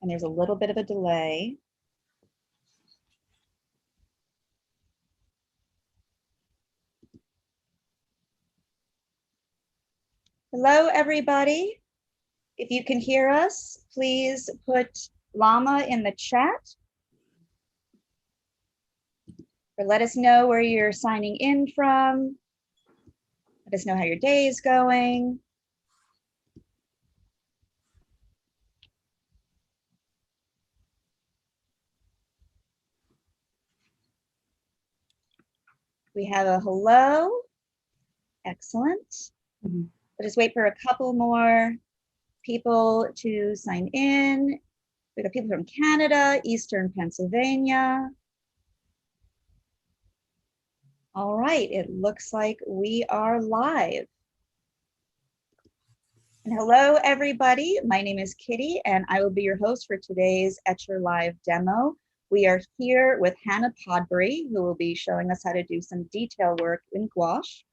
and there's a little bit of a delay. Hello, everybody. If you can hear us, please put llama in the chat. Or let us know where you're signing in from. Let us know how your day is going. We have a hello. Excellent. We'll just wait for a couple more people to sign in. We got people from Canada, Eastern Pennsylvania. All right, it looks like we are live. And hello, everybody. My name is Kitty, and I will be your host for today's Etcher Live demo. We are here with Hannah Podbury, who will be showing us how to do some detail work in gouache.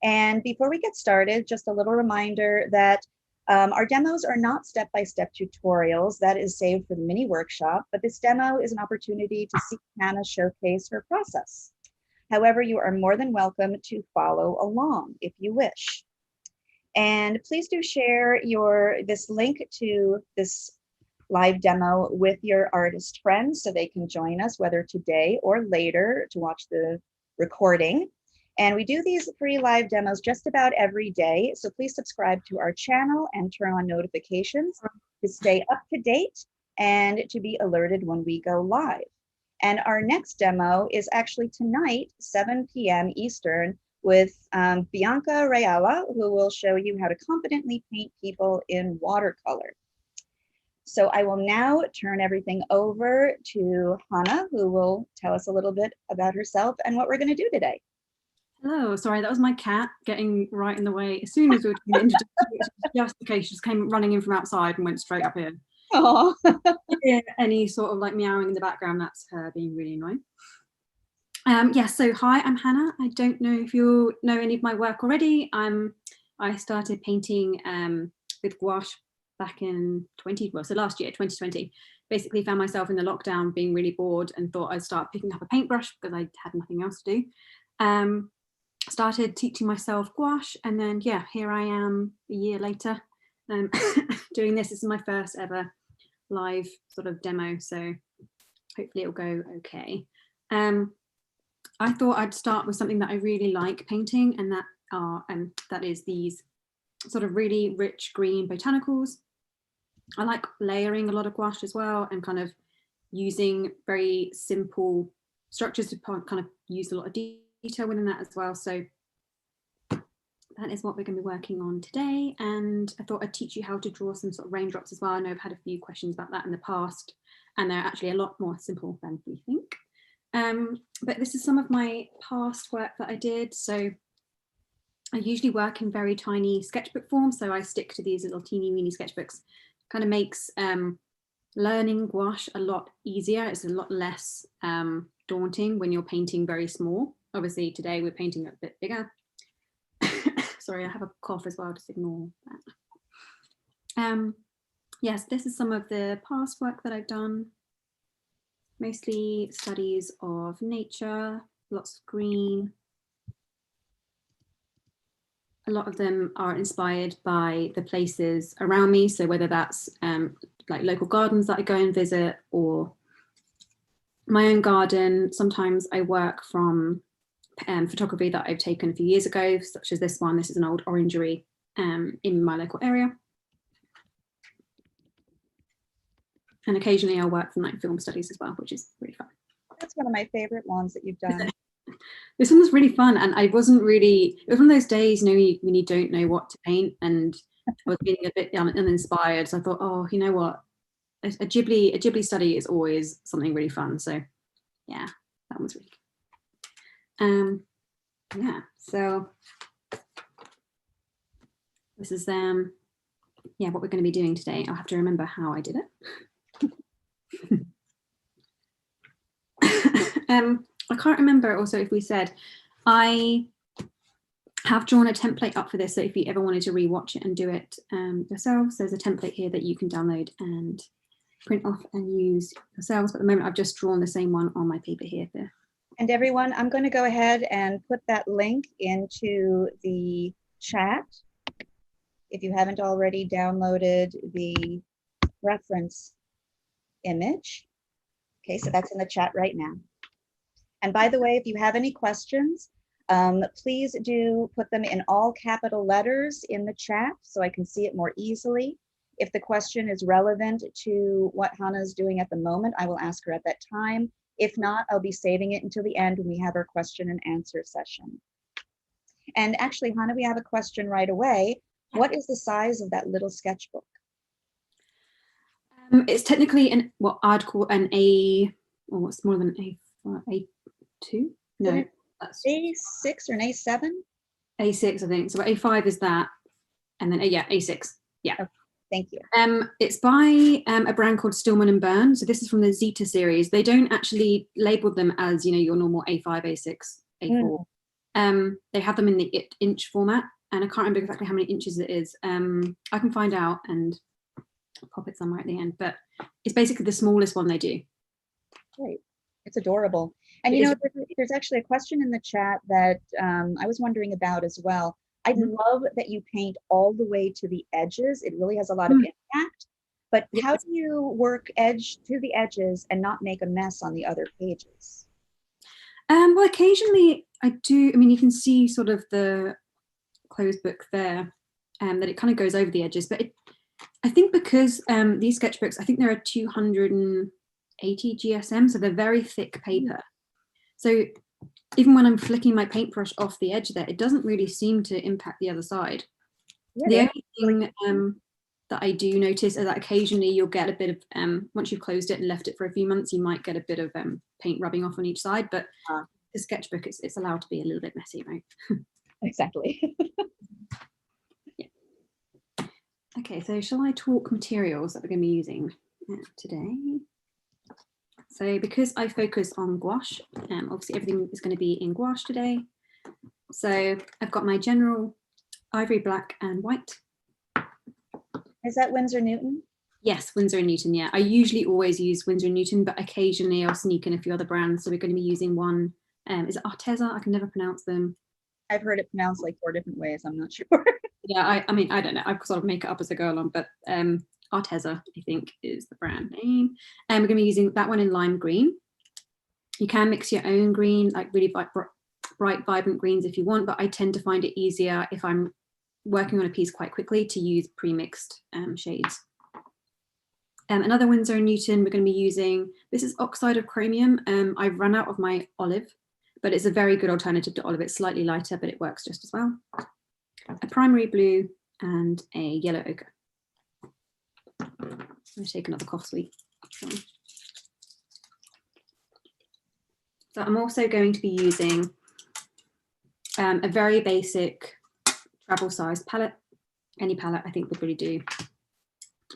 And before we get started, just a little reminder that our demos are not step-by-step tutorials. That is saved for the mini workshop, but this demo is an opportunity to see Hannah showcase her process. However, you are more than welcome to follow along if you wish. And please do share this link to this live demo with your artist friends so they can join us, whether today or later, to watch the recording. And we do these free live demos just about every day. So please subscribe to our channel and turn on notifications to stay up to date and to be alerted when we go live. And our next demo is actually tonight, 7 p.m. Eastern, with Bianca Reala, who will show you how to confidently paint people in watercolor. So I will now turn everything over to Hannah, who will tell us a little bit about herself and what we're going to do today. Hello, sorry, that was my cat getting right in the way. As soon as we were introduced, just in case, she just came running in from outside and went straight up here. Oh. Any sort of like meowing in the background, that's her being really annoying. Yes, so hi, I'm Hannah. I don't know if you know any of my work already. I started painting with gouache back in last year, 2020. Basically found myself in the lockdown being really bored and thought I'd start picking up a paintbrush because I had nothing else to do. Started teaching myself gouache, and then yeah, here I am a year later doing this. This is my first ever live sort of demo, so hopefully it'll go okay. I thought I'd start with something that I really like painting, and that is these sort of really rich green botanicals. I like layering a lot of gouache as well, and kind of using very simple structures to kind of use a lot of detail within that as well. So that is what we're going to be working on today, and I thought I'd teach you how to draw some sort of raindrops as well. I know I've had a few questions about that in the past, and they're actually a lot more simple than we think. But this is some of my past work that I did. So I usually work in very tiny sketchbook form, so I stick to these little teeny weeny sketchbooks. Kind of makes learning gouache a lot easier. It's a lot less daunting when you're painting very small. Obviously today we're painting a bit bigger. Sorry, I have a cough as well, just ignore that. Yes, this is some of the past work that I've done. Mostly studies of nature, lots of green. A lot of them are inspired by the places around me. So whether that's like local gardens that I go and visit, or my own garden. Sometimes I work from photography that I've taken a few years ago, such as this one. This is an old orangery in my local area. And occasionally I'll work from like film studies as well, which is really fun. That's one of my favorite ones that you've done. This one was really fun, and I wasn't really, it was one of those days, you know, when you don't know what to paint, and I was feeling a bit uninspired. So I thought, oh, you know what, a Ghibli study is always something really fun. So yeah, that was really good. Yeah, so this is yeah, what we're going to be doing today. I'll have to remember how I did it. I can't remember also if we said, I have drawn a template up for this, so if you ever wanted to rewatch it and do it yourselves, there's a template here that you can download and print off and use yourselves. But at the moment, I've just drawn the same one on my paper here. And everyone, I'm going to go ahead and put that link into the chat. If you haven't already downloaded the reference image. Okay, so that's in the chat right now. And by the way, if you have any questions, please do put them in all capital letters in the chat so I can see it more easily. If the question is relevant to what Hannah's doing at the moment, I will ask her at that time. If not, I'll be saving it until the end when we have our question and answer session. And actually, Hannah, we have a question right away. What is the size of that little sketchbook? It's technically what I'd call an A, or what's smaller than A2? No, that's A6 or an A7? A6, I think. So A5 is that, and then yeah, A6. Yeah. Okay, thank you. It's by a brand called Stillman and Burn. So this is from the Zeta series. They don't actually label them as, you know, your normal A5, A6, A4. They have them in the inch format, and I can't remember exactly how many inches it is. I can find out and pop it somewhere at the end, but it's basically the smallest one they do. Great. It's adorable. And you know, there's actually a question in the chat that I was wondering about as well. I love that you paint all the way to the edges. It really has a lot of impact. But how do you work edge to the edges and not make a mess on the other pages? Well, occasionally I do. I mean, you can see sort of the closed book there, that it kind of goes over the edges. But I think because these sketchbooks, I think there are 280 GSM, so they're very thick paper. So even when I'm flicking my paintbrush off the edge there, it doesn't really seem to impact the other side. Yeah, the only thing that I do notice is that occasionally you'll get a bit of, once you've closed it and left it for a few months, you might get a bit of paint rubbing off on each side, but the sketchbook, it's allowed to be a little bit messy, right? Exactly. Yeah. Okay, so shall I talk materials that we're going to be using today? So because I focus on gouache, obviously everything is going to be in gouache today. So I've got my general ivory, black and white. Is that Winsor Newton? Yes, Winsor & Newton, yeah. I usually always use Winsor & Newton, but occasionally I'll sneak in a few other brands. So we're going to be using one, is it Arteza? I can never pronounce them. I've heard it pronounced like 4 different ways. I'm not sure. Yeah, I mean, I don't know. I sort of make it up as I go along, but Arteza, I think, is the brand name. And we're going to be using that one in lime green. You can mix your own green, like really bright, vibrant greens if you want, but I tend to find it easier if I'm working on a piece quite quickly to use pre-mixed shades. Another Winsor & Newton we're going to be using, this is oxide of chromium. I've run out of my olive, but it's a very good alternative to olive. It's slightly lighter, but it works just as well. A primary blue and a yellow ochre. I'm going to take another cough sweet. So I'm also going to be using a very basic travel size palette. Any palette I think would really do.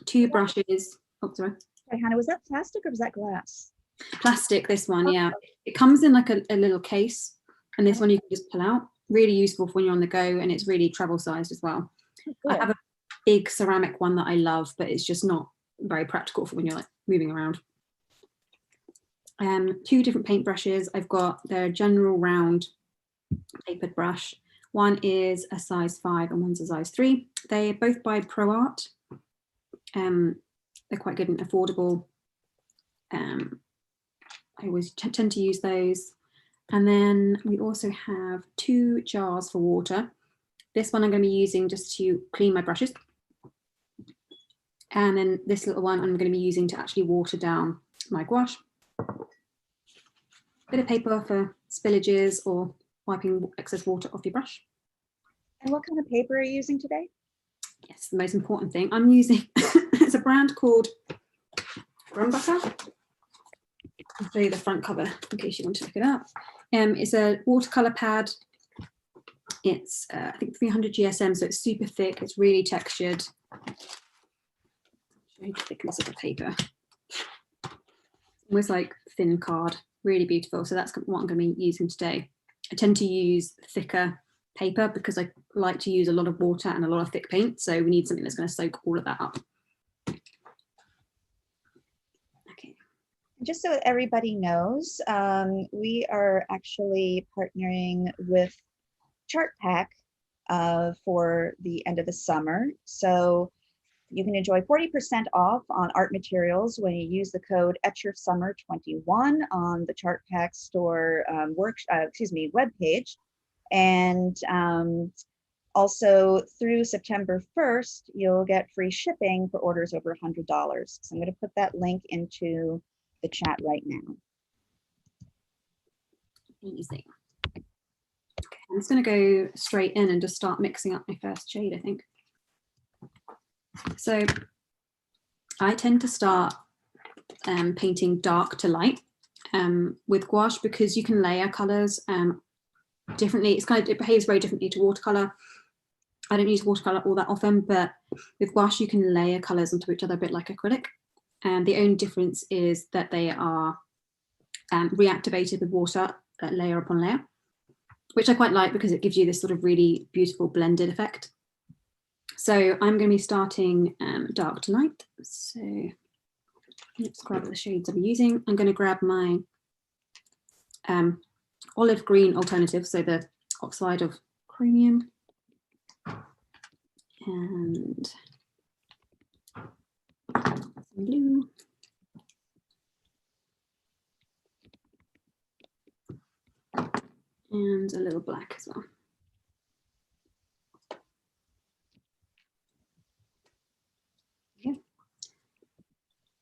2 brushes. Oh, sorry. Hey, Hannah, was that plastic or was that glass? Plastic, this one, yeah. It comes in like a little case, and this one you can just pull out. Really useful for when you're on the go, and it's really travel sized as well. I have a big ceramic one that I love, but it's just not very practical for when you're like moving around. 2 different paint brushes. I've got their general round tapered brush. One is a size 5 and one's a size 3. They're both by Pro Art. They're quite good and affordable. I always tend to use those. And then we also have 2 jars for water. This one I'm going to be using just to clean my brushes. And then this little one I'm going to be using to actually water down my gouache. Bit of paper for spillages or wiping excess water off your brush. And what kind of paper are you using today? Yes, the most important thing. I'm using, it's a brand called Grumbacher. I'll show you the front cover in case you want to look it up. It's a watercolor pad. It's, I think, 300 GSM, so it's super thick. It's really textured. Show you the thickness of the paper. Almost like thin card, really beautiful. So that's what I'm going to be using today. I tend to use thicker paper because I like to use a lot of water and a lot of thick paint. So we need something that's going to soak all of that up. Just so everybody knows, we are actually partnering with Chart Pack for the end of the summer. So you can enjoy 40% off on art materials when you use the code EtcherSummer21 on the Chart Pack store webpage. And also through September 1st, you'll get free shipping for orders over $100. So I'm going to put that link into the chat right now. Easy. Okay, I'm just going to go straight in and just start mixing up my first shade, I think. So I tend to start painting dark to light with gouache, because you can layer colors differently. It behaves very differently to watercolor. I don't use watercolor all that often, but with gouache you can layer colors onto each other a bit like acrylic. And the only difference is that they are reactivated with water, layer upon layer, which I quite like because it gives you this sort of really beautiful blended effect. So I'm going to be starting dark to light. So let's grab the shades I'm using. I'm going to grab my olive green alternative, so the oxide of chromium, and some blue. And a little black as well. Okay.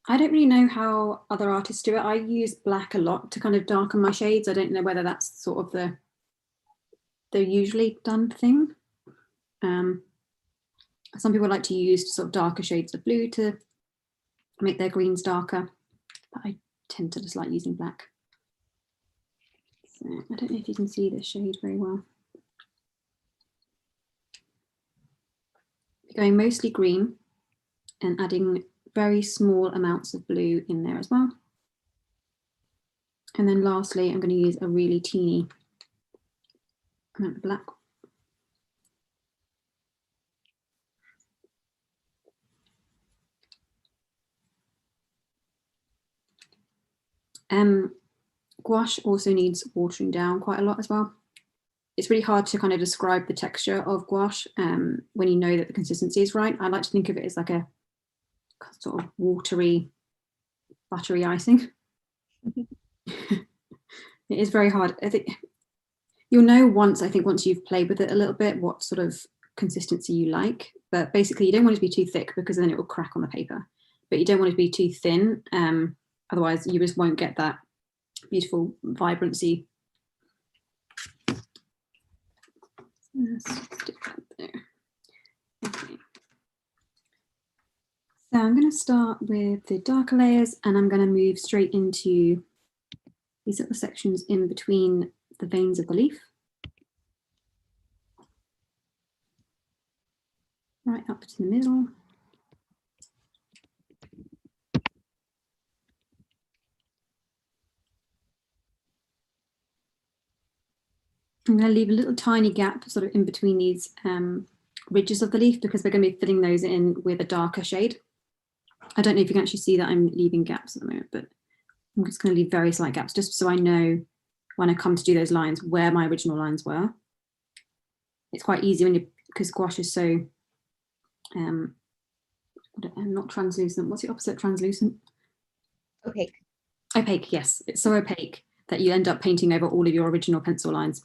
I don't really know how other artists do it. I use black a lot to kind of darken my shades. I don't know whether that's sort of the usually done thing. Some people like to use sort of darker shades of blue to make their greens darker, but I tend to just like using black. So I don't know if you can see this shade very well. Going mostly green and adding very small amounts of blue in there as well. And then lastly, I'm going to use a really teeny amount of black. Gouache also needs watering down quite a lot as well. It's really hard to kind of describe the texture of gouache when you know that the consistency is right. I like to think of it as like a sort of watery, buttery icing. It is very hard. I think you'll know once you've played with it a little bit what sort of consistency you like. But basically you don't want it to be too thick because then it will crack on the paper. But you don't want it to be too thin. Otherwise you just won't get that beautiful vibrancy. Let's stick that there. Okay. So I'm going to start with the darker layers, and I'm going to move straight into these little sections in between the veins of the leaf. Right up to the middle. I'm going to leave a little tiny gap sort of in between these ridges of the leaf because we're going to be filling those in with a darker shade. I don't know if you can actually see that I'm leaving gaps at the moment, but I'm just going to leave very slight gaps just so I know when I come to do those lines where my original lines were. It's quite easy when because gouache is so not translucent. What's the opposite of translucent? Opaque. Opaque, yes. It's so opaque that you end up painting over all of your original pencil lines.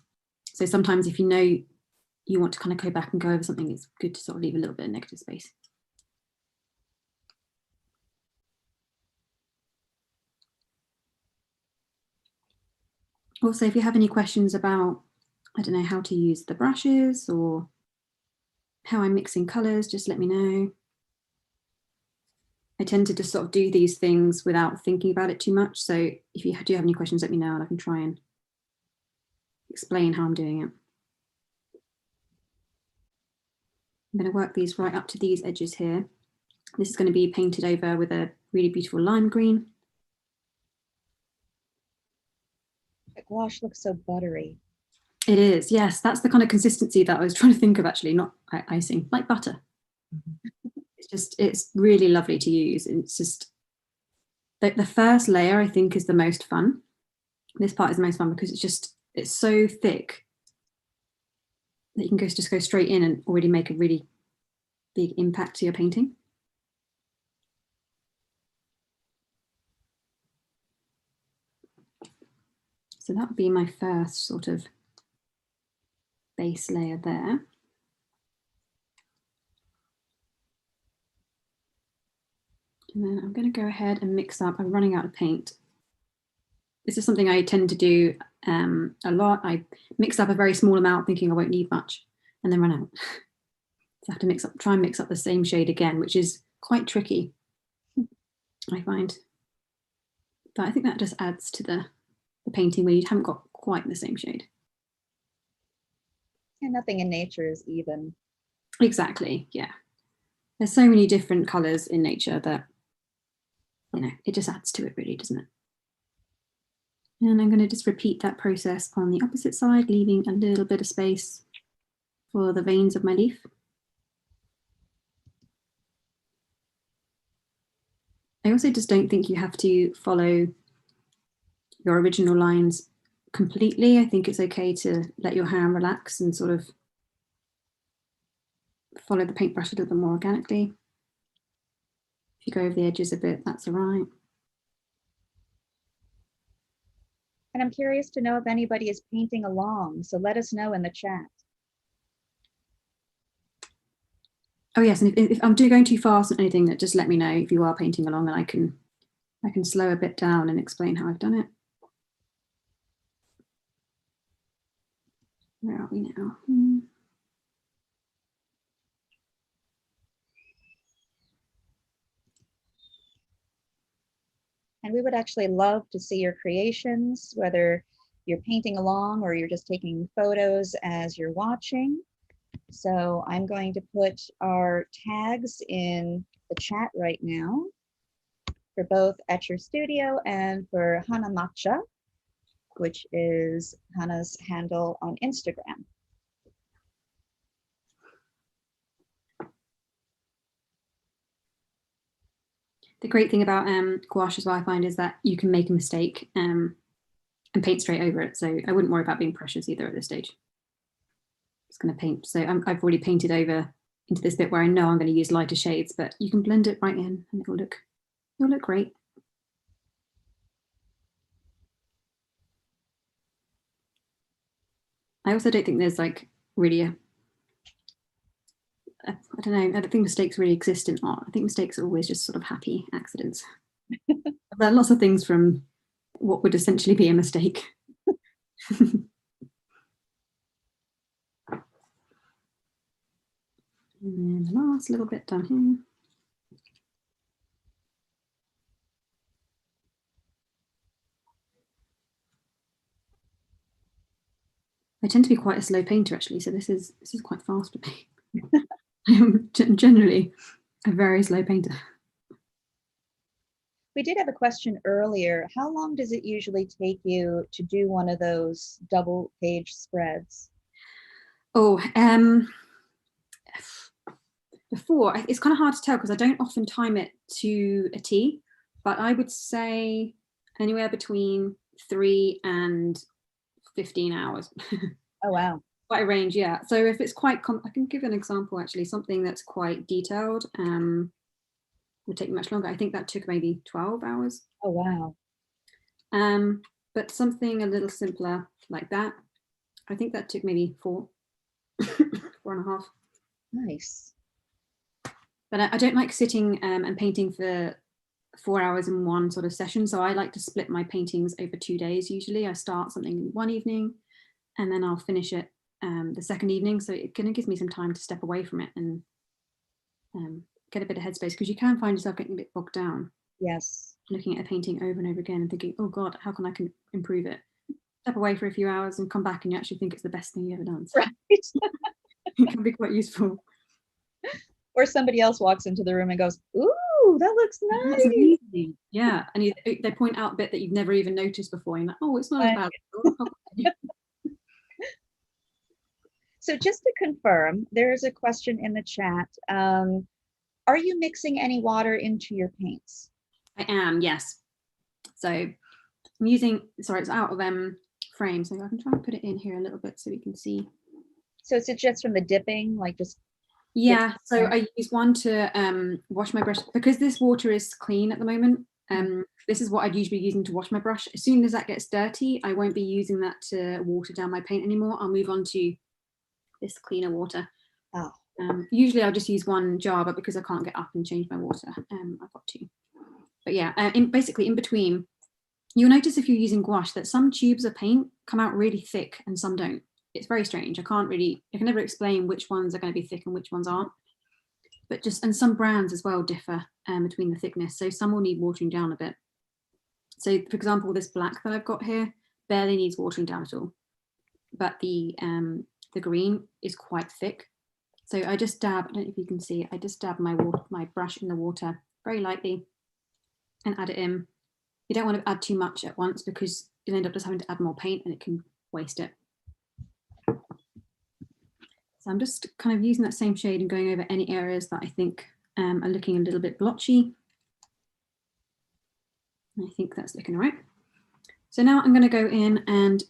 So sometimes if you know you want to kind of go back and go over something, it's good to sort of leave a little bit of negative space. Also, if you have any questions about, I don't know, how to use the brushes or how I'm mixing colours, just let me know. I tend to just sort of do these things without thinking about it too much. So if you do have any questions, let me know and I can try and explain how I'm doing it. I'm going to work these right up to these edges here. This is going to be painted over with a really beautiful lime green. The gouache looks so buttery. It is, yes. That's the kind of consistency that I was trying to think of, actually, not icing, like butter. It's really lovely to use. It's just, the first layer, I think, is the most fun. This part is the most fun because it's so thick that you can just go straight in and already make a really big impact to your painting. So that would be my first sort of base layer there. And then I'm going to go ahead and mix up. I'm running out of paint. This is something I tend to do a lot. I mix up a very small amount thinking I won't need much and then run out. So I have to try and mix up the same shade again, which is quite tricky, I find. But I think that just adds to the painting where you haven't got quite the same shade. And nothing in nature is even. Exactly, yeah. There's so many different colours in nature that, you know, it just adds to it really, doesn't it? And I'm going to just repeat that process on the opposite side, leaving a little bit of space for the veins of my leaf. I also just don't think you have to follow your original lines completely. I think it's okay to let your hand relax and sort of follow the paintbrush a little bit more organically. If you go over the edges a bit, that's all right. And I'm curious to know if anybody is painting along, so let us know in the chat. Oh yes, and if I'm going too fast on anything, that just let me know if you are painting along, and I can slow a bit down and explain how I've done it. Where are we now? And we would actually love to see your creations, whether you're painting along or you're just taking photos as you're watching. So I'm going to put our tags in the chat right now for both Etcher Studio and for Hannah Matcha, which is Hannah's handle on Instagram. The great thing about gouache as well, I find, is that you can make a mistake and paint straight over it. So I wouldn't worry about being precious either at this stage. Just going to paint. So I've already painted over into this bit where I know I'm going to use lighter shades, but you can blend it right in and it'll look great. I also don't think there's like really I don't know, I don't think mistakes really exist in art. I think mistakes are always just sort of happy accidents. There are lots of things from what would essentially be a mistake. And then the last little bit down here. I tend to be quite a slow painter actually, so this is quite fast for me. I am generally a very slow painter. We did have a question earlier. How long does it usually take you to do one of those double page spreads? Oh, before, it's kind of hard to tell because I don't often time it to a T, but I would say anywhere between 3 and 15 hours. Oh, wow. Quite a range, yeah. So if it's quite, I can give an example actually, something that's quite detailed would take much longer. I think that took maybe 12 hours. Oh, wow. But something a little simpler like that, I think that took maybe 4 and a half. Nice. But I don't like sitting and painting for 4 hours in one sort of session. So I like to split my paintings over 2 days. Usually I start something one evening and then I'll finish it the second evening. So it kind of gives me some time to step away from it and get a bit of headspace, because you can find yourself getting a bit bogged down. Yes. Looking at a painting over and over again and thinking, oh God, how can I improve it? Step away for a few hours and come back and you actually think it's the best thing you've ever done. So right. it can be quite useful. Or somebody else walks into the room and goes, ooh, that looks nice. That's amazing. Yeah. And they point out a bit that you've never even noticed before. You're like, oh, it's not as bad. So just to confirm, there's a question in the chat. Are you mixing any water into your paints? I am, yes. So I'm using, sorry, it's out of frame, so I can try and put it in here a little bit so we can see. So is it just from the dipping, like just? Yeah, so I use one to wash my brush because this water is clean at the moment. This is what I'd usually be using to wash my brush. As soon as that gets dirty, I won't be using that to water down my paint anymore. I'll move on to this cleaner water. Oh. Usually I'll just use one jar, but because I can't get up and change my water, I've got two. But yeah, basically in between, you'll notice if you're using gouache that some tubes of paint come out really thick and some don't. It's very strange. I can never explain which ones are going to be thick and which ones aren't. But and some brands as well differ between the thickness. So some will need watering down a bit. So for example, this black that I've got here barely needs watering down at all. But the green is quite thick. So I just dab, I don't know if you can see, I just dab my brush in the water very lightly and add it in. You don't want to add too much at once because you'll end up just having to add more paint and it can waste it. So I'm just kind of using that same shade and going over any areas that I think are looking a little bit blotchy. I think that's looking all right. So now I'm going to go in and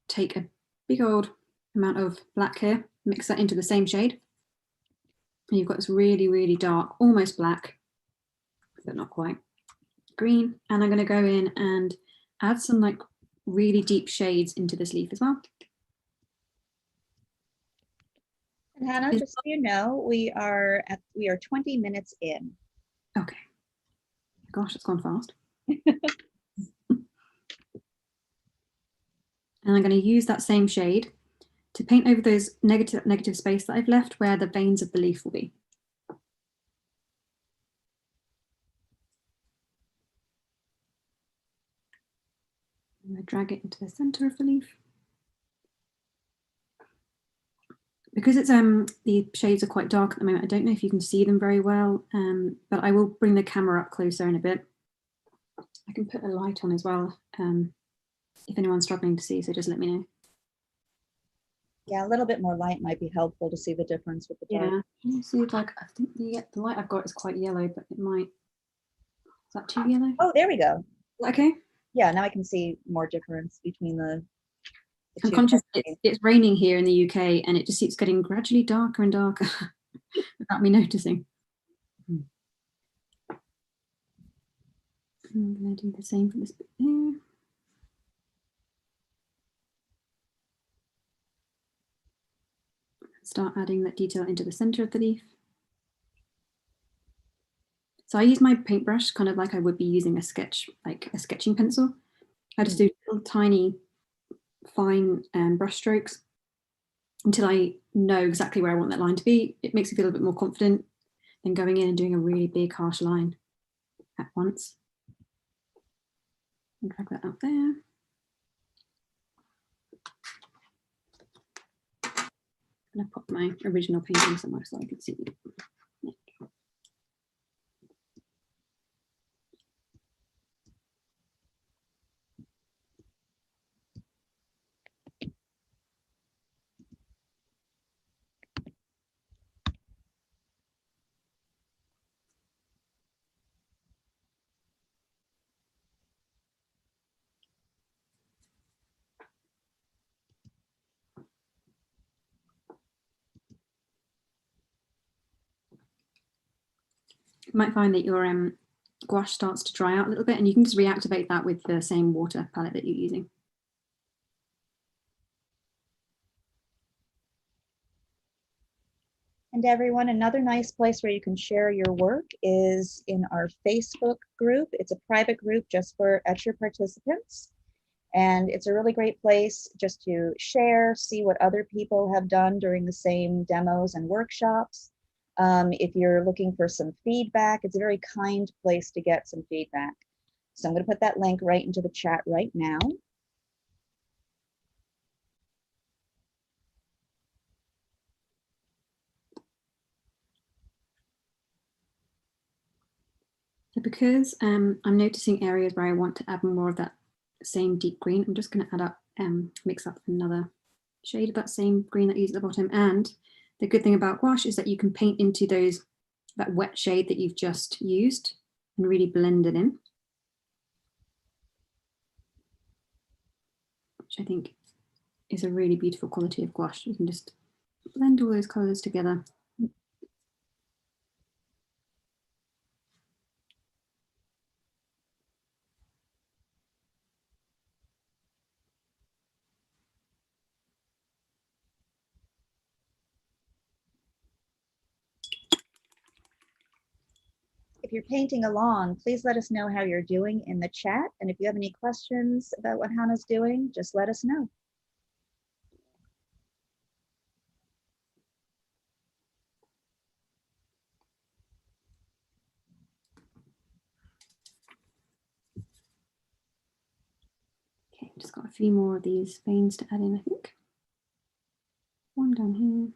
take a big old amount of black here, mix that into the same shade. And you've got this really, really dark, almost black, but not quite, green. And I'm going to go in and add some like really deep shades into this leaf as well. And Hannah, just so you know, we are 20 minutes in. Okay. Gosh, it's gone fast. And I'm going to use that same shade to paint over those negative space that I've left where the veins of the leaf will be. I'm going to drag it into the center of the leaf. Because it's the shades are quite dark at the moment, I don't know if you can see them very well, but I will bring the camera up closer in a bit. I can put a light on as well if anyone's struggling to see, so just let me know. Yeah, a little bit more light might be helpful to see the difference with the dark. Yeah, see, like I think the light I've got is quite yellow, but it might. Is that too yellow? Oh, there we go. Okay. Yeah, now I can see more difference between the I'm conscious it's raining here in the UK, and it just keeps getting gradually darker and darker without me noticing. I'm going to do the same for this bit here. Start adding that detail into the center of the leaf. So I use my paintbrush kind of like I would be using a sketching pencil. I just do little tiny fine brush strokes until I know exactly where I want that line to be. It makes me feel a bit more confident than going in and doing a really big harsh line at once. And drag that out there. I'm going to put my original painting somewhere so I can see it. You might find that your gouache starts to dry out a little bit, and you can just reactivate that with the same water palette that you're using. And everyone, another nice place where you can share your work is in our Facebook group. It's a private group just for Etcher participants. And it's a really great place just to share, see what other people have done during the same demos and workshops. If you're looking for some feedback, it's a very kind place to get some feedback. So I'm going to put that link right into the chat right now. So because I'm noticing areas where I want to add more of that same deep green, I'm just going to add up, mix up another shade of that same green that you use at the bottom. And the good thing about gouache is that you can paint into that wet shade that you've just used and really blend it in. which I think is a really beautiful quality of gouache. You can just blend all those colours together. If you're painting along, please let us know how you're doing in the chat. And if you have any questions about what Hannah's doing, just let us know. Okay, just got a few more of these veins to add in, I think. One down here.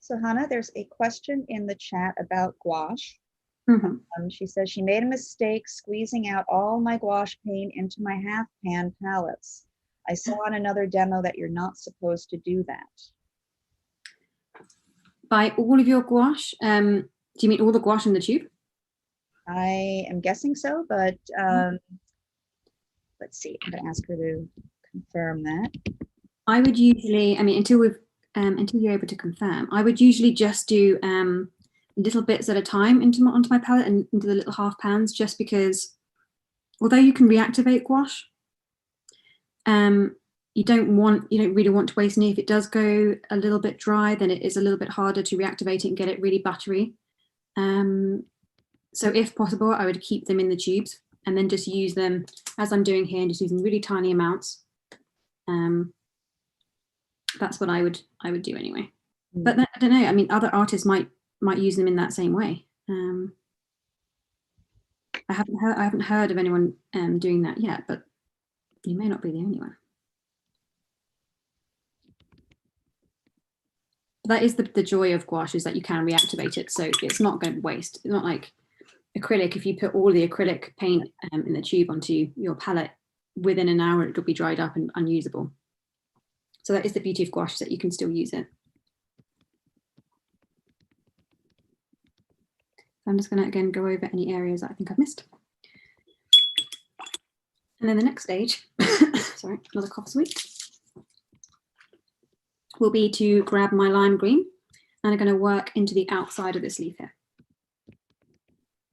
So Hannah, there's a question in the chat about gouache. She says she made a mistake squeezing out all my gouache paint into my half pan palettes. I saw on another demo that you're not supposed to do that. By all of your gouache, do you mean all the gouache in the tube? I am guessing so, but let's see. I'm going to ask her to confirm that. I would usually, I mean, until you're able to confirm, I would usually just do little bits at a time onto my palette and into the little half pans, just because although you can reactivate gouache, you don't really want to waste any. If it does go a little bit dry, then it is a little bit harder to reactivate it and get it really buttery. So if possible, I would keep them in the tubes and then just use them as I'm doing here, and just using really tiny amounts. That's what I would do anyway. But I don't know. I mean, other artists might use them in that same way. I haven't heard of anyone doing that yet, but you may not be the only one. But that is the joy of gouache, is that you can reactivate it, so it's not going to waste. It's not like acrylic. If you put all the acrylic paint in the tube onto your palette, within an hour it'll be dried up and unusable. So that is the beauty of gouache, that you can still use it. I'm just going to again go over any areas that I think I've missed. And then the next stage, sorry, another cough sweet, will be to grab my lime green, and I'm going to work into the outside of this leaf here.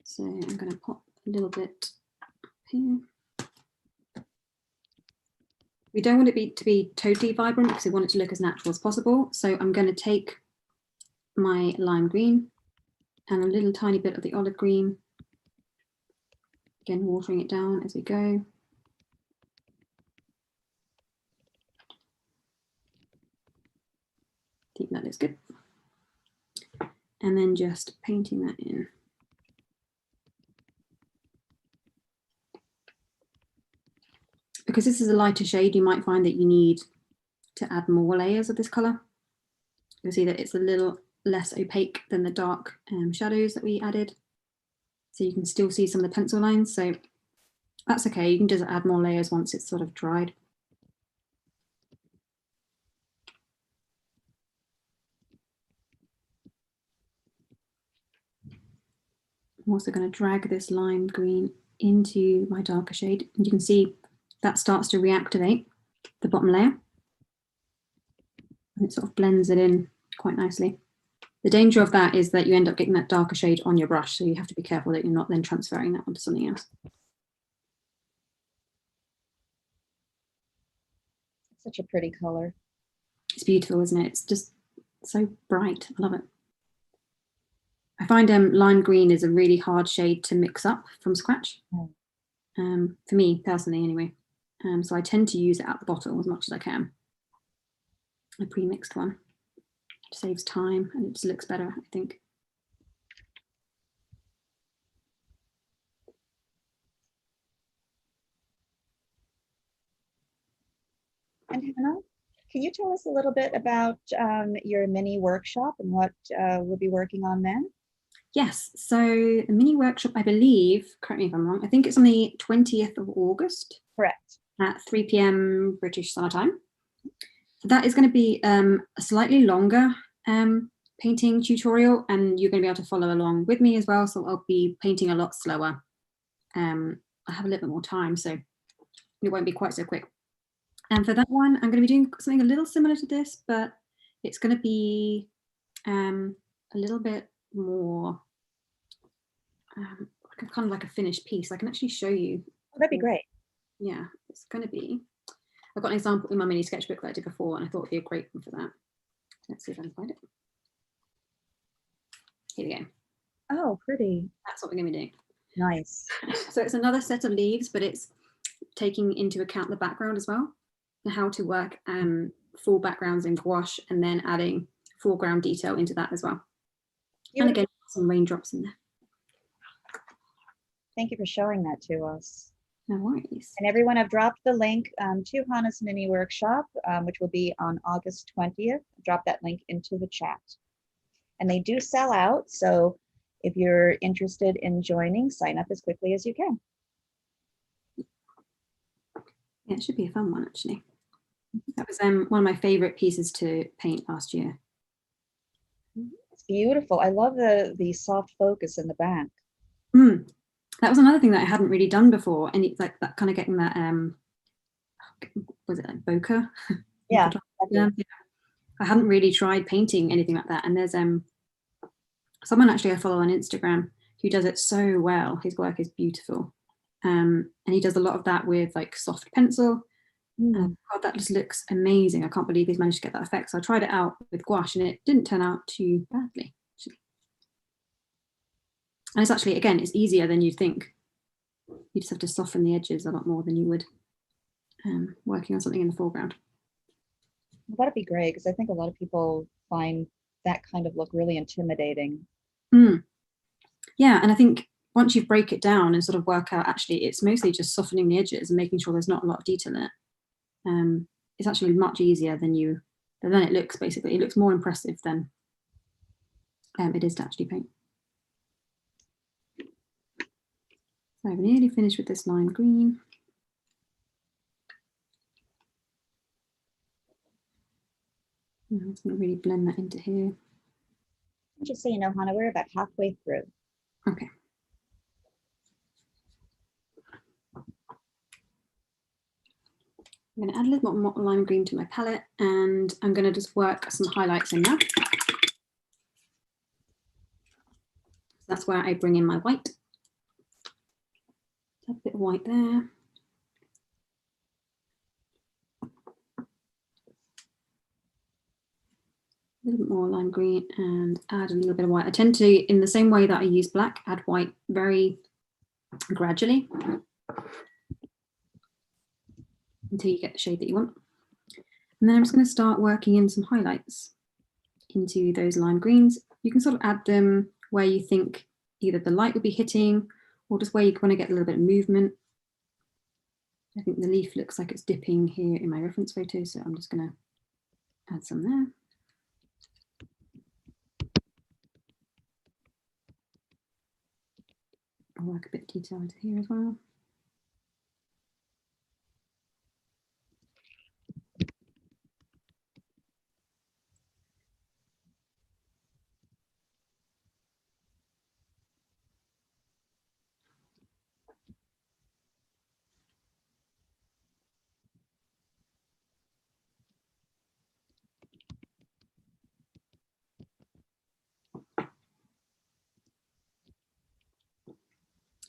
So I'm going to pop a little bit here. We don't want it to be totally vibrant, because we want it to look as natural as possible. So I'm going to take my lime green and a little tiny bit of the olive green, again watering it down as we go. I think that looks good. And then just painting that in. Because this is a lighter shade, you might find that you need to add more layers of this colour. You'll see that it's a little less opaque than the dark shadows that we added. So you can still see some of the pencil lines. So that's okay. You can just add more layers once it's sort of dried. I'm also going to drag this lime green into my darker shade, and you can see that starts to reactivate the bottom layer, and it sort of blends it in quite nicely. The danger of that is that you end up getting that darker shade on your brush, so you have to be careful that you're not then transferring that onto something else. Such a pretty color. It's beautiful, isn't it? It's just so bright. I love it. I find lime green is a really hard shade to mix up from scratch, for me personally anyway. So I tend to use it at the bottle as much as I can. A pre-mixed one. It saves time and it just looks better, I think. And Hannah, can you tell us a little bit about your mini workshop and what we'll be working on then? Yes, so the mini workshop, I believe, correct me if I'm wrong, I think it's on the 20th of August. Correct. At 3 p.m. British summer time. So that is going to be a slightly longer painting tutorial, and you're going to be able to follow along with me as well. So I'll be painting a lot slower. I have a little bit more time, so it won't be quite so quick. And for that one, I'm going to be doing something a little similar to this, but it's going to be a little bit more kind of like a finished piece. I can actually show you. Oh, that'd be great. Yeah, it's going to be. I've got an example in my mini sketchbook that I did before, and I thought it'd be a great one for that. Let's see if I can find it. Here we go. Oh, pretty. That's what we're going to be doing. Nice. So it's another set of leaves, but it's taking into account the background as well, and how to work full backgrounds in gouache, and then adding foreground detail into that as well. And again, some raindrops in there. Thank you for showing that to us. No worries. And everyone, I've dropped the link to Hannah's mini workshop, which will be on August 20th. Drop that link into the chat. And they do sell out, so if you're interested in joining, sign up as quickly as you can. Yeah, it should be a fun one, actually. That was one of my favorite pieces to paint last year. It's beautiful. I love the soft focus in the back. That was another thing that I hadn't really done before, and it's like that kind of getting that was it like bokeh? Yeah. I hadn't really tried painting anything like that, and there's someone actually I follow on Instagram who does it so well. His work is beautiful, and he does a lot of that with like soft pencil. God, that just looks amazing. I can't believe he's managed to get that effect. So I tried it out with gouache, and it didn't turn out too badly, actually. And it's actually, again, it's easier than you'd think. You just have to soften the edges a lot more than you would working on something in the foreground. Well, that'd be great, because I think a lot of people find that kind of look really intimidating. Yeah, and I think once you break it down and sort of work out, actually, it's mostly just softening the edges and making sure there's not a lot of detail in it. It's actually much easier than it looks, basically. It looks more impressive than it is to actually paint. So I've nearly finished with this lime green. I'm just going to really blend that into here. Just so you know, Hannah, we're about halfway through. Okay. I'm going to add a little more lime green to my palette, and I'm going to just work some highlights in now. That's where I bring in my white. A bit of white there. A little bit more lime green and add a little bit of white. I tend to, in the same way that I use black, add white very gradually until you get the shade that you want. And then I'm just going to start working in some highlights into those lime greens. You can sort of add them where you think either the light would be hitting or just where you want to get a little bit of movement. I think the leaf looks like it's dipping here in my reference photo, so I'm just going to add some there. I'll work a bit of detail into here as well.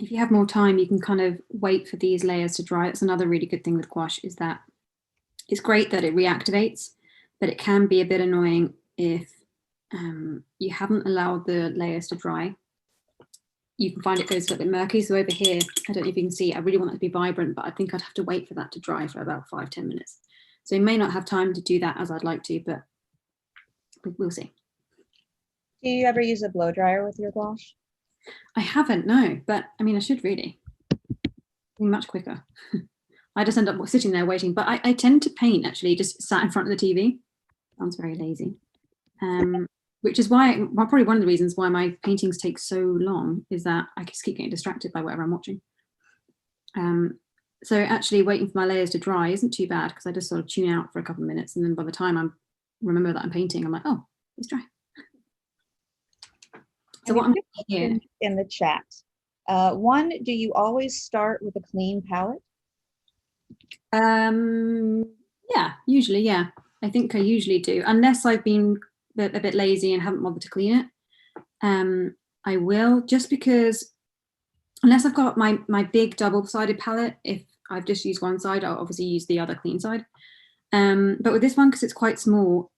If you have more time, you can kind of wait for these layers to dry. That's another really good thing with gouache, is that it's great that it reactivates, but it can be a bit annoying if you haven't allowed the layers to dry. You can find it goes a little bit murky. So over here, I don't know if you can see, I really want that to be vibrant, but I think I'd have to wait for that to dry for about 5–10 minutes. So you may not have time to do that as I'd like to, but we'll see. Do you ever use a blow dryer with your gouache? I haven't, no, but I mean, I should really. Much quicker. I just end up sitting there waiting, but I tend to paint actually just sat in front of the TV. Sounds very lazy. Which is why, well, probably one of the reasons why my paintings take so long is that I just keep getting distracted by whatever I'm watching. So actually waiting for my layers to dry isn't too bad, because I just sort of tune out for a couple of minutes, and then by the time I remember that I'm painting, I'm like, oh, it's dry. So what I'm doing here in the chat. One, do you always start with a clean palette? Yeah, usually, yeah. I think I usually do, unless I've been a bit lazy and haven't bothered to clean it. I will, just because, unless I've got my big double-sided palette, if I've just used one side, I'll obviously use the other clean side. But with this one, because it's quite small,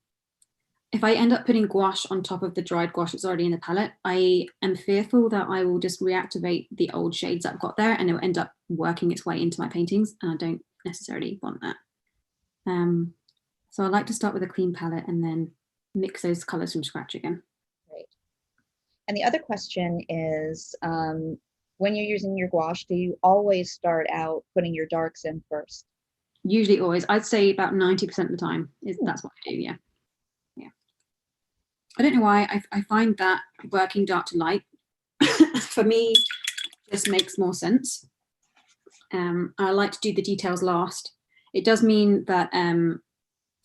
if I end up putting gouache on top of the dried gouache that's already in the palette, I am fearful that I will just reactivate the old shades I've got there and it will end up working its way into my paintings, and I don't necessarily want that. So I like to start with a clean palette and then mix those colors from scratch again. Great. And the other question is, when you're using your gouache, do you always start out putting your darks in first? Usually, always. I'd say about 90% of the time that's what I do. Yeah. I don't know why. I find that working dark to light for me just makes more sense. I like to do the details last. It does mean that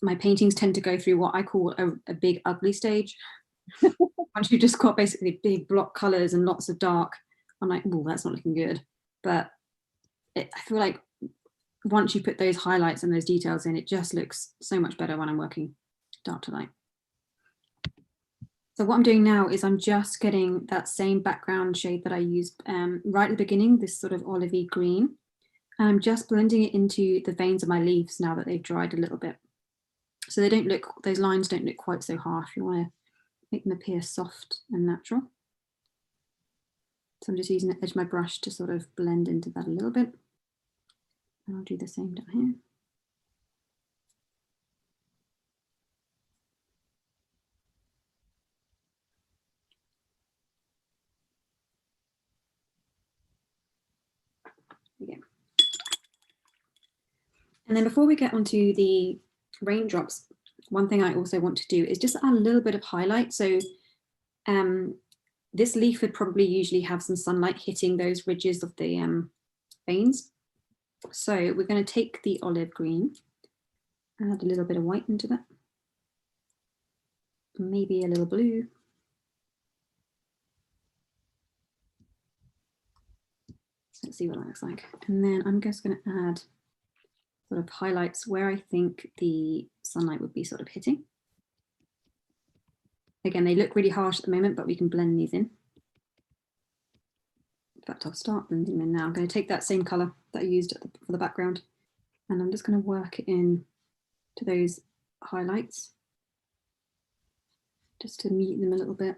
my paintings tend to go through what I call a big ugly stage. Once you've just got basically big block colors and lots of dark, I'm like, oh, that's not looking good. But I feel like once you put those highlights and those details in, it just looks so much better when I'm working dark to light. So what I'm doing now is I'm just getting that same background shade that I used right at the beginning, this sort of olivey green. And I'm just blending it into the veins of my leaves now that they've dried a little bit. So they don't look, those lines don't look quite so harsh. You want to make them appear soft and natural. So I'm just using the edge of my brush to sort of blend into that a little bit. And I'll do the same down here. There we go. And then before we get onto the raindrops, one thing I also want to do is just add a little bit of highlight. So this leaf would probably usually have some sunlight hitting those ridges of the veins. So we're going to take the olive green, add a little bit of white into that, maybe a little blue. Let's see what that looks like. And then I'm just going to add sort of highlights where I think the sunlight would be sort of hitting. Again, they look really harsh at the moment, but we can blend these in. In fact, I'll start blending them in now. I'm going to take that same color that I used for the background, and I'm just going to work it in to those highlights, just to mute them a little bit.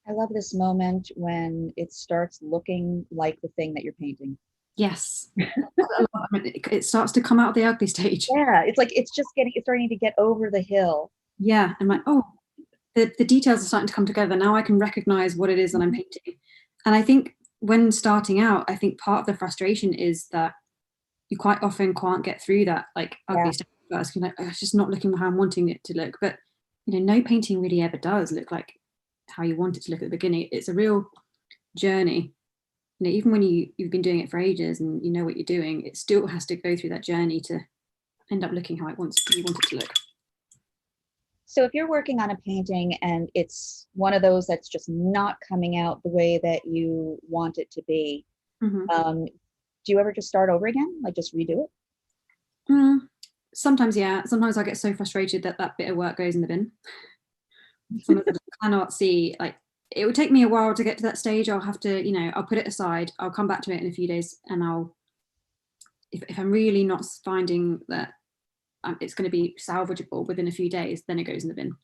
I love this moment when it starts looking like the thing that you're painting. Yes. It starts to come out of the ugly stage. Yeah, it's like it's starting to get over the hill. Yeah, I'm like, oh, the details are starting to come together. Now I can recognize what it is that I'm painting. And I think when starting out, I think part of the frustration is that you quite often can't get through that like ugly stage first. You're like, oh, it's just not looking how I'm wanting it to look. But you know, no painting really ever does look like how you want it to look at the beginning. It's a real journey. You know, even when you've been doing it for ages and you know what you're doing, it still has to go through that journey to end up looking how you want it to look. So if you're working on a painting and it's one of those that's just not coming out the way that you want it to be, do you ever just start over again, like just redo it? Sometimes, yeah. Sometimes I get so frustrated that that bit of work goes in the bin. Sometimes I cannot see, like, it would take me a while to get to that stage. I'll have to, you know, I'll put it aside. I'll come back to it in a few days, and if I'm really not finding that it's going to be salvageable within a few days, then it goes in the bin.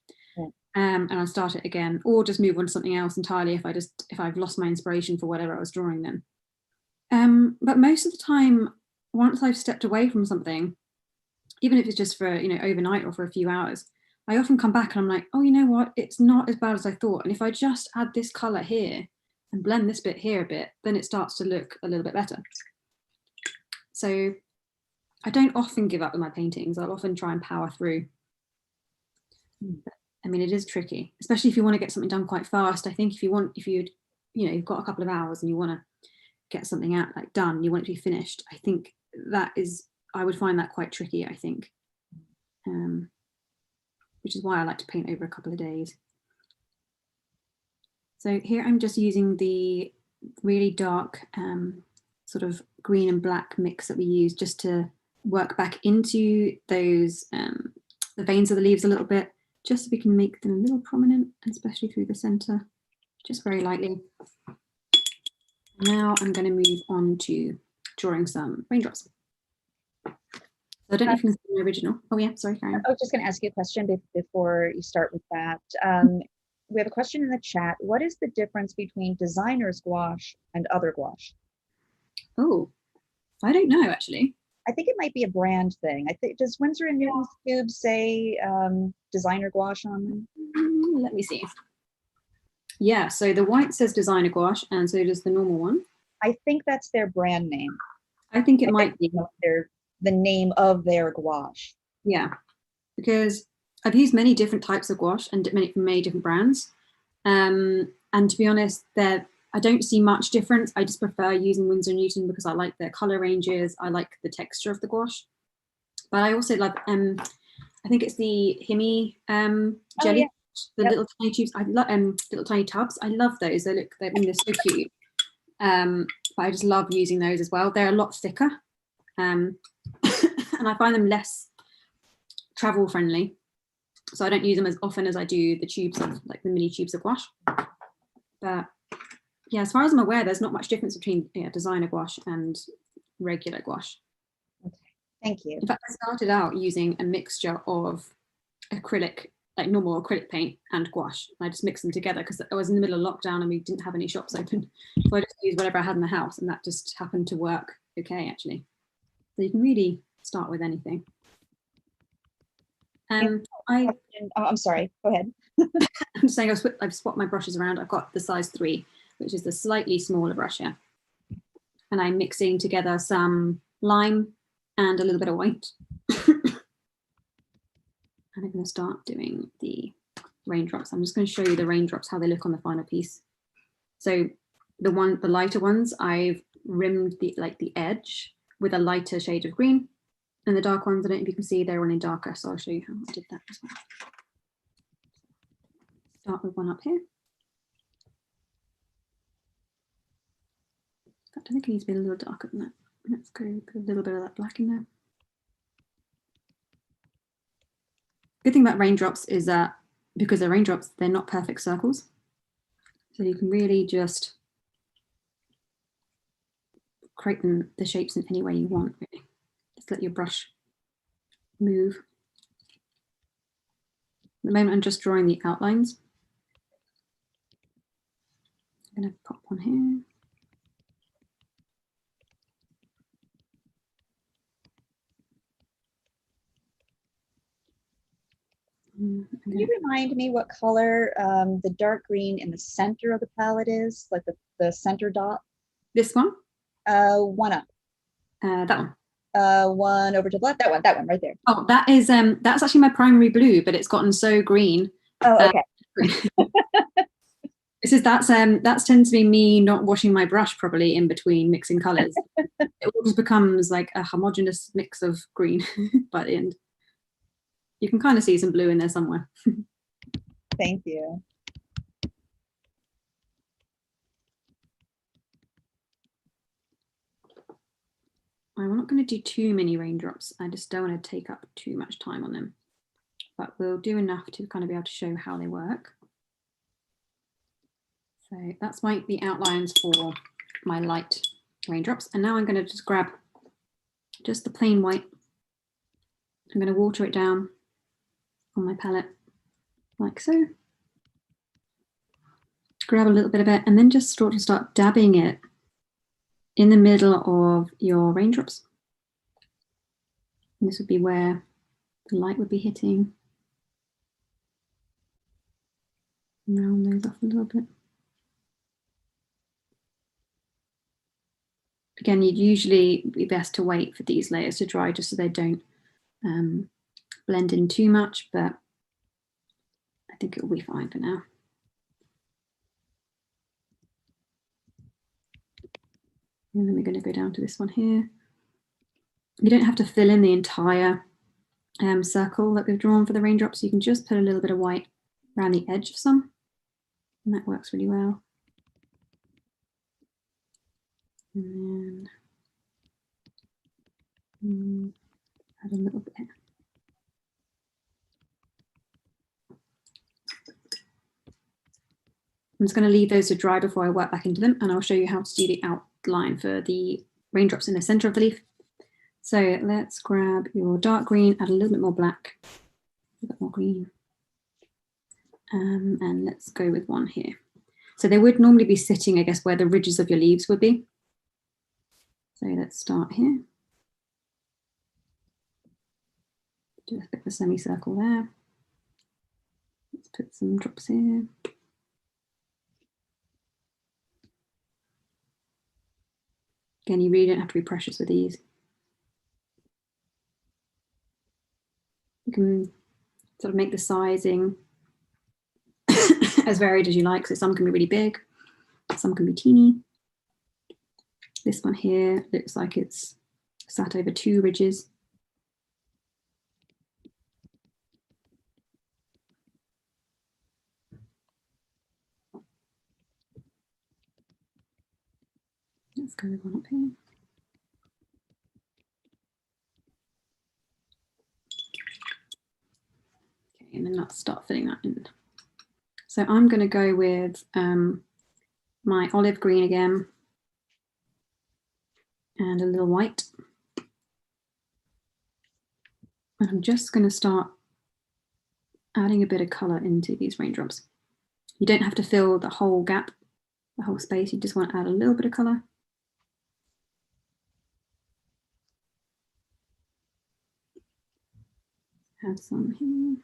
And I'll start it again, or just move on to something else entirely if I've lost my inspiration for whatever I was drawing then. But most of the time, once I've stepped away from something, even if it's just for, you know, overnight or for a few hours, I often come back and I'm like, oh, you know what? It's not as bad as I thought. And if I just add this color here and blend this bit here a bit, then it starts to look a little bit better. So I don't often give up with my paintings. I'll often try and power through. I mean, it is tricky, especially if you want to get something done quite fast. I think if you've got a couple of hours and you want to get something out, like done, you want it to be finished, I think I would find that quite tricky, I think. Which is why I like to paint over a couple of days. So here I'm just using the really dark sort of green and black mix that we use just to work back into those the veins of the leaves a little bit, just so we can make them a little prominent, especially through the center, just very lightly. Now I'm going to move on to drawing some raindrops. So I don't know if you can see the original. Oh yeah, sorry, Karen. I was just going to ask you a question before you start with that. We have a question in the chat. What is the difference between designer's gouache and other gouache? Oh, I don't know actually. I think it might be a brand thing. I think, does Winsor & Newton's tubes say designer gouache on them? Let me see. Yeah, so the white says designer gouache, and so does the normal one. I think that's their brand name. I think it might be the name of their gouache. Yeah, because I've used many different types of gouache and many different brands. And to be honest, I don't see much difference. I just prefer using Winsor & Newton because I like their color ranges. I like the texture of the gouache. But I also love, I think it's the Himi jelly, the little tiny tubes. I love little tiny tubs. I love those. They're so cute. But I just love using those as well. They're a lot thicker. And I find them less travel friendly. So I don't use them as often as I do the tubes of like the mini tubes of gouache. But yeah, as far as I'm aware, there's not much difference between designer gouache and regular gouache. Okay, thank you. In fact, I started out using a mixture of acrylic, like normal acrylic paint and gouache. I just mixed them together because I was in the middle of lockdown and we didn't have any shops open. So I just used whatever I had in the house, and that just happened to work okay, actually. So you can really start with anything. I'm sorry, go ahead. I'm just saying I've swapped my brushes around. I've got the size 3, which is the slightly smaller brush here. And I'm mixing together some lime and a little bit of white. And I'm going to start doing the raindrops. I'm just going to show you the raindrops, how they look on the final piece. So the lighter ones, I've rimmed the edge with a lighter shade of green. And the dark ones, I don't know if you can see, they're running darker. So I'll show you how I did that as well. Start with one up here. I think it needs to be a little darker than that. Let's go put a little bit of that black in there. Good thing about raindrops is that because they're raindrops, they're not perfect circles. So you can really just create the shapes in any way you want, really. Just let your brush move. At the moment, I'm just drawing the outlines. I'm going to pop one here. Can you remind me what color the dark green in the center of the palette is, like the center dot? This one? One up. That one. One over to the left. That one right there. Oh, that is that's actually my primary blue, but it's gotten so green. Oh, okay. That tends to be me not washing my brush properly in between mixing colors. It all just becomes like a homogeneous mix of green by the end. You can kind of see some blue in there somewhere. Thank you. I'm not going to do too many raindrops. I just don't want to take up too much time on them. But we'll do enough to kind of be able to show how they work. So that's the outlines for my light raindrops. And now I'm going to just grab just the plain white. I'm going to water it down on my palette like so. Grab a little bit of it and then just start dabbing it in the middle of your raindrops. And this would be where the light would be hitting. Round those off a little bit. Again, you'd usually be best to wait for these layers to dry just so they don't blend in too much, but I think it will be fine for now. And then we're going to go down to this one here. You don't have to fill in the entire circle that we've drawn for the raindrops. You can just put a little bit of white around the edge of some. And that works really well. And then add a little bit. I'm just going to leave those to dry before I work back into them, and I'll show you how to do the outline for the raindrops in the center of the leaf. So let's grab your dark green, add a little bit more black, a bit more green, and let's go with one here. So they would normally be sitting, I guess, where the ridges of your leaves would be. So let's start here. Do a bit of a semicircle there. Let's put some drops here. Again, you really don't have to be precious with these. You can sort of make the sizing as varied as you like. So some can be really big, some can be teeny. This one here looks like it's sat over 2 ridges. Let's go with one up here. Okay, and then let's start filling that in. So I'm going to go with my olive green again and a little white. And I'm just going to start adding a bit of colour into these raindrops. You don't have to fill the whole gap, the whole space. You just want to add a little bit of colour. Add some here.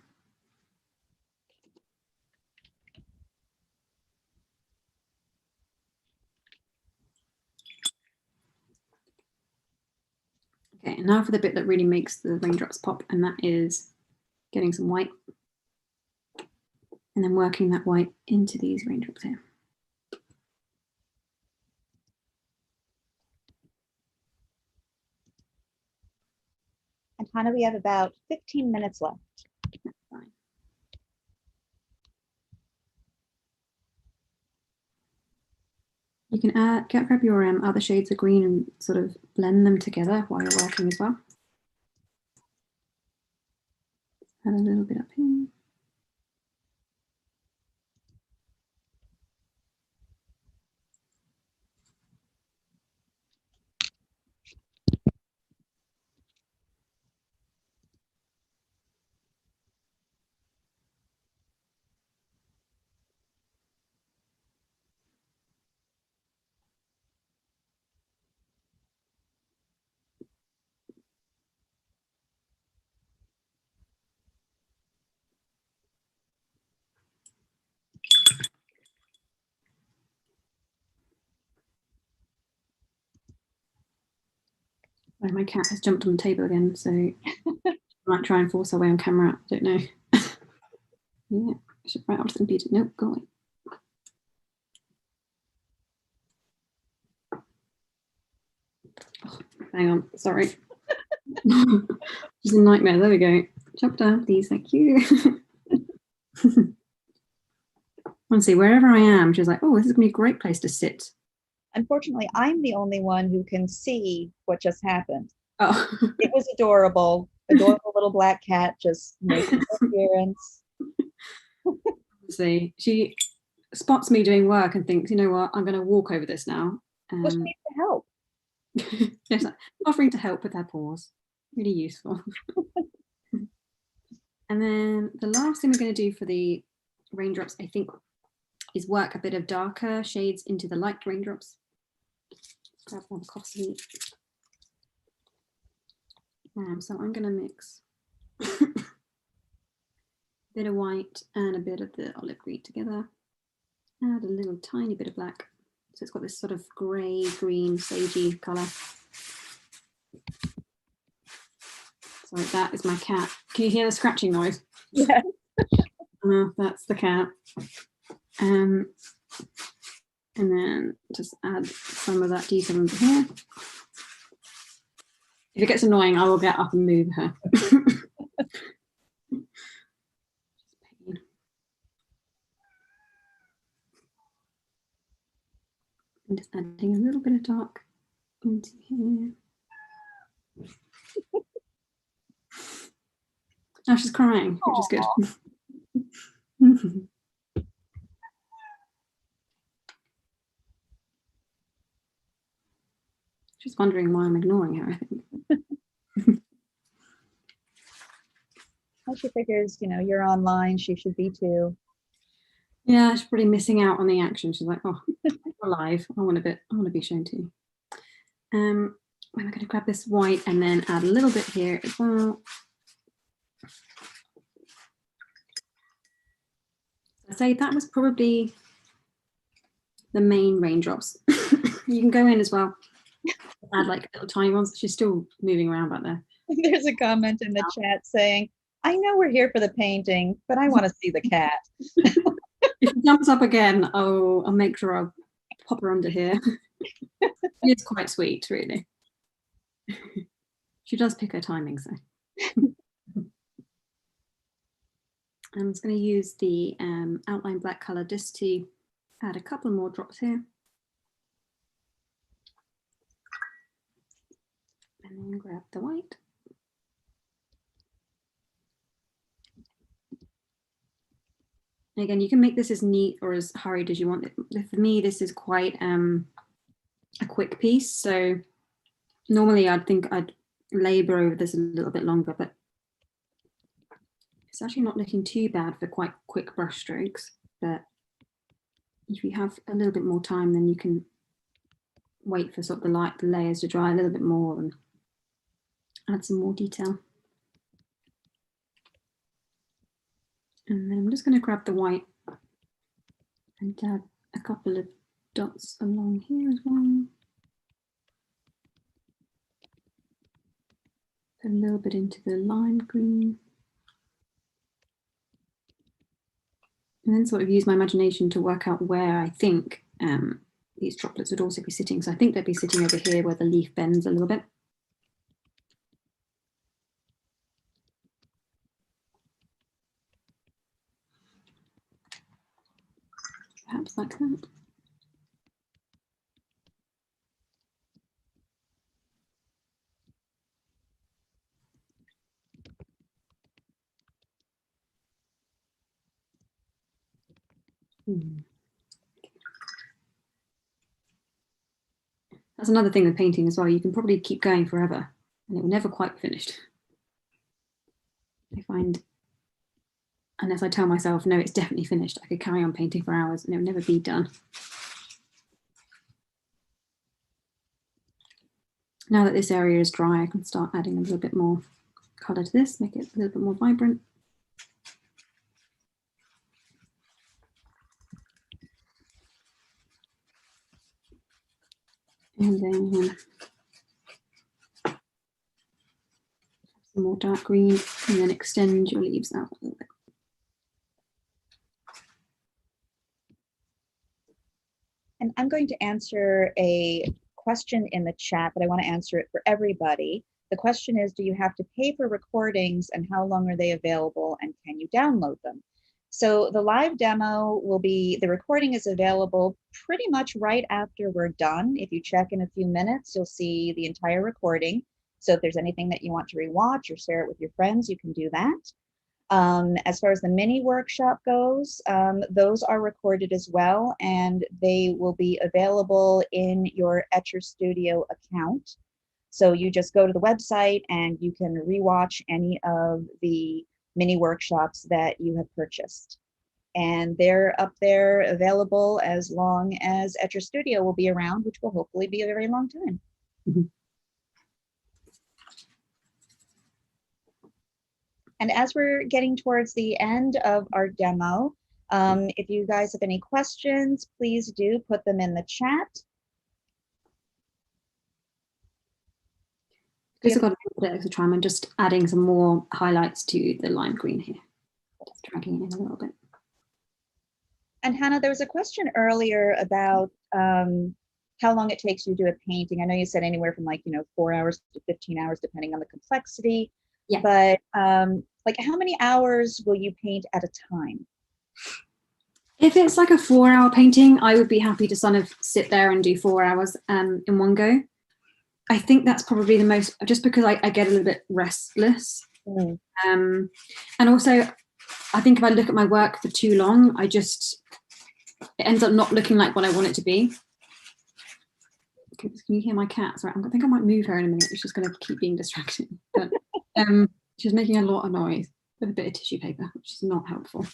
Okay, and now for the bit that really makes the raindrops pop, and that is getting some white and then working that white into these raindrops here. And Hannah, we have about 15 minutes left. That's fine. You can grab your other shades of green and sort of blend them together while you're working as well. Add a little bit up here. Oh, my cat has jumped on the table again, so I might try and force her way on camera. I don't know. Yeah, I should right onto the computer. Nope, go away. Oh, hang on, sorry. She's a nightmare. There we go. Jump down, please. Thank you. Honestly, wherever I am, she's like, oh, this is going to be a great place to sit. Unfortunately, I'm the only one who can see what just happened. Oh. It was adorable. Adorable little black cat just making an appearance. See, she spots me doing work and thinks, you know what, I'm going to walk over this now. Well, she needs to help. Yes, offering to help with her paws. Really useful. And then the last thing we're going to do for the raindrops, I think, is work a bit of darker shades into the light raindrops. Grab one costly. So I'm going to mix a bit of white and a bit of the olive green together. Add a little tiny bit of black. So it's got this sort of grey, green, sagey colour. Sorry, that is my cat. Can you hear the scratching noise? Yeah. That's the cat. And then just add some of that detail into here. If it gets annoying, I will get up and move her. I'm just adding a little bit of dark into here. Oh, she's crying, which is good. She's wondering why I'm ignoring her, I think. Well, she figures, you know, you're online, she should be too. Yeah, she's probably missing out on the action. She's like, oh, I'm alive. I want to be shown too. I'm going to grab this white and then add a little bit here as well. I'd say that was probably the main raindrops. You can go in as well, add like little tiny ones. She's still moving around back there. There's a comment in the chat saying, I know we're here for the painting, but I want to see the cat. If she jumps up again, I'll make sure I'll pop her under here. It's quite sweet, really. She does pick her timing, so. I'm just going to use the outline black color just to add a couple more drops here. And then grab the white. And again, you can make this as neat or as hurried as you want. For me, this is quite a quick piece. So normally I'd think I'd labor over this a little bit longer, but it's actually not looking too bad for quite quick brush strokes. But if you have a little bit more time, then you can wait for sort of the layers to dry a little bit more and add some more detail. And then I'm just going to grab the white and add a couple of dots along here as well. Put a little bit into the lime green. And then sort of use my imagination to work out where I think these droplets would also be sitting. So I think they'd be sitting over here where the leaf bends a little bit. Perhaps like that. That's another thing with painting as well. You can probably keep going forever and it will never quite be finished. I find, unless I tell myself, no, it's definitely finished, I could carry on painting for hours and it will never be done. Now that this area is dry, I can start adding a little bit more colour to this, make it a little bit more vibrant. And then some more dark green and then extend your leaves out a little bit. And I'm going to answer a question in the chat, but I want to answer it for everybody. The question is, do you have to pay for recordings and how long are they available and can you download them? So the live demo will be, the recording is available pretty much right after we're done. If you check in a few minutes, you'll see the entire recording. So if there's anything that you want to rewatch or share it with your friends, you can do that. As far as the mini workshop goes, those are recorded as well, and they will be available in your Etcher Studio account. So you just go to the website and you can rewatch any of the mini workshops that you have purchased. And they're up there available as long as Etcher Studio will be around, which will hopefully be a very long time. Mm-hmm. And as we're getting towards the end of our demo, if you guys have any questions, please do put them in the chat. Just got a bit of extra time. I'm just adding some more highlights to the lime green here. Just dragging it in a little bit. And Hannah, there was a question earlier about how long it takes you to do a painting. I know you said anywhere from 4 hours to 15 hours, depending on the complexity. Yeah. But like how many hours will you paint at a time? If it's like a 4-hour painting, I would be happy to sort of sit there and do 4 hours in one go. I think that's probably the most, just because I get a little bit restless. And also, I think if I look at my work for too long, it ends up not looking like what I want it to be. Can you hear my cat? Sorry, I think I might move her in a minute. She's going to keep being distracted. But she's making a lot of noise with a bit of tissue paper, which is not helpful.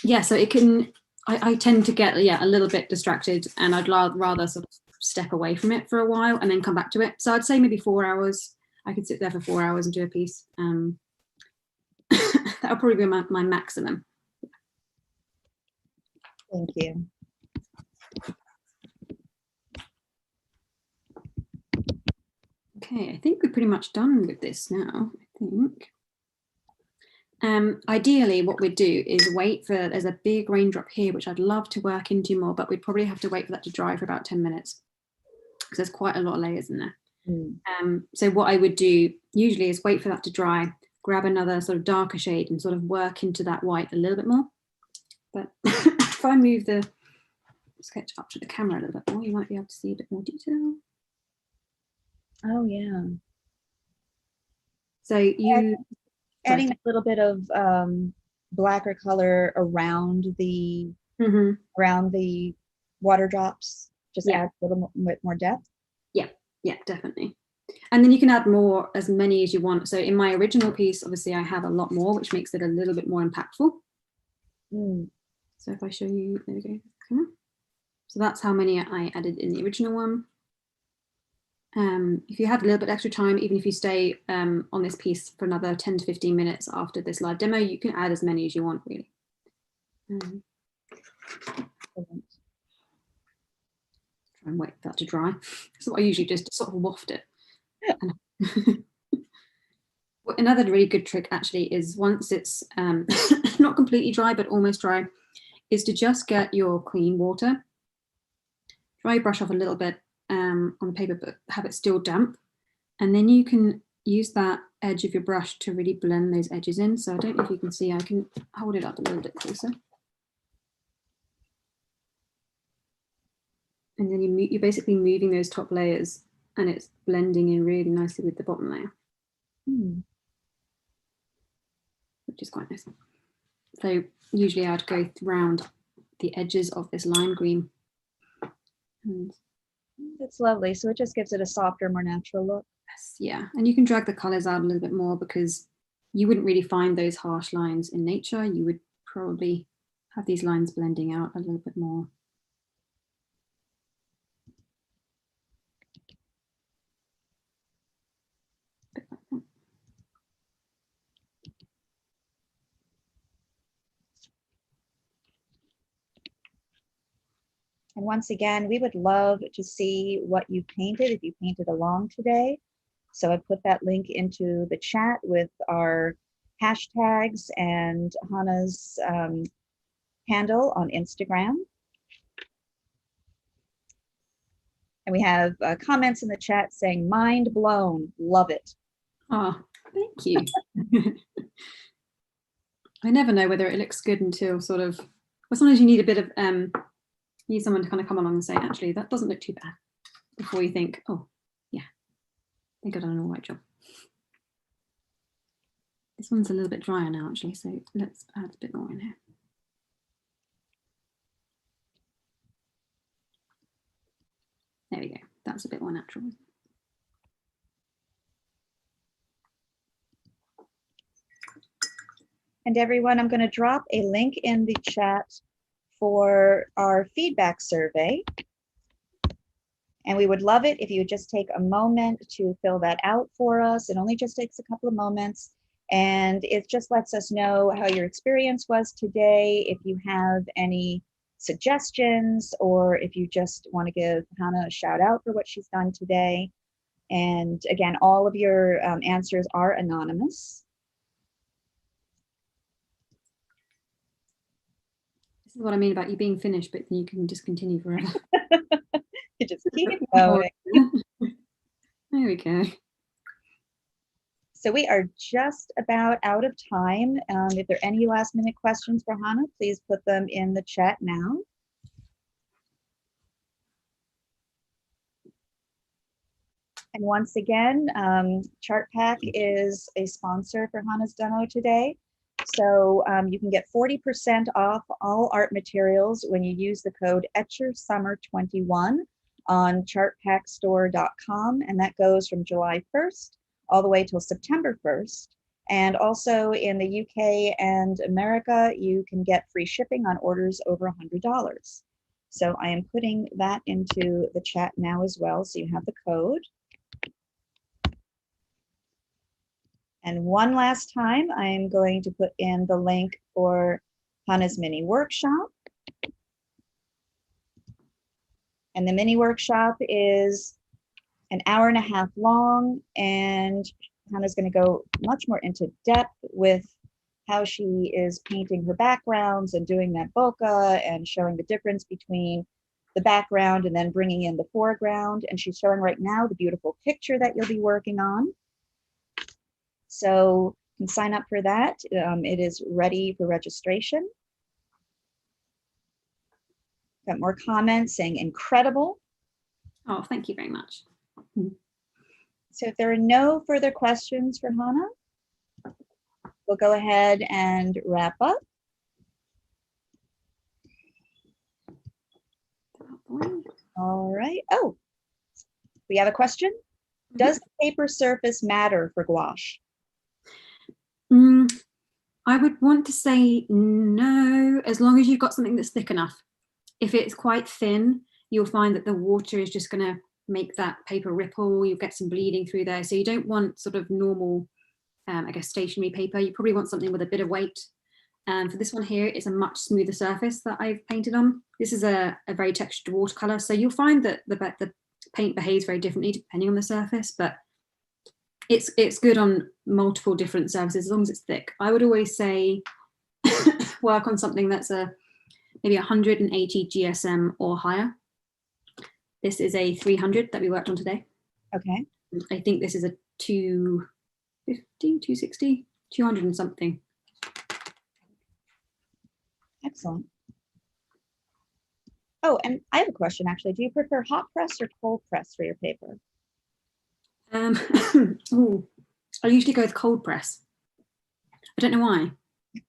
Yeah, so it can, I tend to get a little bit distracted, and I'd rather sort of step away from it for a while and then come back to it. So I'd say maybe 4 hours. I could sit there for 4 hours and do a piece. That'll probably be my maximum. Thank you. Okay, I think we're pretty much done with this now, I think. Ideally, what we'd do is wait for, there's a big raindrop here, which I'd love to work into more, but we'd probably have to wait for that to dry for about 10 minutes because there's quite a lot of layers in there. So what I would do usually is wait for that to dry, grab another sort of darker shade and sort of work into that white a little bit more. But if I move the sketch up to the camera a little bit more, you might be able to see a bit more detail. Oh, yeah. So you... Adding a little bit of blacker color around the water drops just adds a little bit more depth. Yeah, definitely. And then you can add more, as many as you want. So in my original piece, obviously I have a lot more, which makes it a little bit more impactful. So if I show you, there we go. So that's how many I added in the original one. If you have a little bit extra time, even if you stay on this piece for another 10 to 15 minutes after this live demo, you can add as many as you want, really. Try and wait for that to dry. So I usually just sort of waft it. Another really good trick actually is once it's not completely dry, but almost dry, is to just get your clean water, dry your brush off a little bit on the paper, but have it still damp. And then you can use that edge of your brush to really blend those edges in. So I don't know if you can see, I can hold it up a little bit closer. And then you're basically moving those top layers and it's blending in really nicely with the bottom layer. Which is quite nice. So usually I'd go around the edges of this lime green. It's lovely. So it just gives it a softer, more natural look. Yes, yeah. And you can drag the colors out a little bit more because you wouldn't really find those harsh lines in nature. You would probably have these lines blending out a little bit more. And once again, we would love to see what you painted, if you painted along today. So I put that link into the chat with our hashtags and Hannah's handle on Instagram. And we have comments in the chat saying, mind blown, love it. Oh, thank you. I never know whether it looks good until sort of, well, sometimes you need a bit of, need someone to kind of come along and say, actually, that doesn't look too bad, before you think, oh, yeah, I think I've done an all right job. This one's a little bit drier now, actually, so let's add a bit more in here. There we go. That's a bit more natural. And everyone, I'm going to drop a link in the chat for our feedback survey. And we would love it if you would just take a moment to fill that out for us. It only just takes a couple of moments. And it just lets us know how your experience was today, if you have any suggestions, or if you just want to give Hannah a shout out for what she's done today. And again, all of your answers are anonymous. This is what I mean about you being finished, but you can just continue forever. You just keep going. There we go. So we are just about out of time. If there are any last minute questions for Hannah, please put them in the chat now. And once again, ChartPack is a sponsor for Hannah's demo today. So you can get 40% off all art materials when you use the code EtcherSummer21 on chartpackstore.com, and that goes from July 1st all the way till September 1st. And also in the UK and America, you can get free shipping on orders over $100. So I am putting that into the chat now as well, so you have the code. And one last time, I'm going to put in the link for Hannah's mini workshop. And the mini workshop is an hour and a half long, and Hannah's going to go much more into depth with how she is painting her backgrounds and doing that bokeh and showing the difference between the background and then bringing in the foreground. And she's showing right now the beautiful picture that you'll be working on. So you can sign up for that. It is ready for registration. Got more comments saying incredible. Oh, thank you very much. So if there are no further questions for Hannah, we'll go ahead and wrap up. All right. Oh, we have a question. Does the paper surface matter for gouache? I would want to say no, as long as you've got something that's thick enough. If it's quite thin, you'll find that the water is just going to make that paper ripple. You'll get some bleeding through there. So you don't want sort of normal, I guess, stationery paper. You probably want something with a bit of weight. And for this one here, it's a much smoother surface that I've painted on. This is a very textured watercolor. So you'll find that the paint behaves very differently depending on the surface, but it's good on multiple different surfaces as long as it's thick. I would always say work on something that's maybe 180 GSM or higher. This is a 300 that we worked on today. Okay. I think this is a 250, 260, 200 and something. Excellent. Oh, and I have a question actually. Do you prefer hot press or cold press for your paper? Ooh, I usually go with cold press. I don't know why.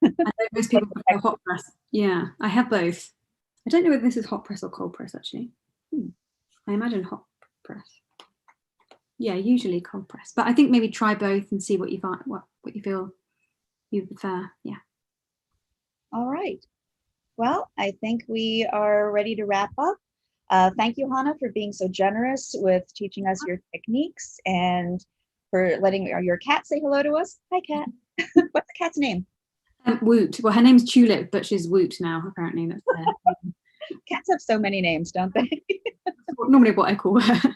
I know most people prefer hot press. Yeah, I have both. I don't know whether this is hot press or cold press actually. I imagine hot press. Yeah, usually cold press. But I think maybe try both and see what you find, what you feel you prefer. Yeah. All right. Well, I think we are ready to wrap up. Thank you, Hannah, for being so generous with teaching us your techniques and for letting your cat say hello to us. Hi, cat. What's the cat's name? Woot. Well, her name's Tulip, but she's Woot now, apparently. That's Cats have so many names, don't they? Normally what I call her.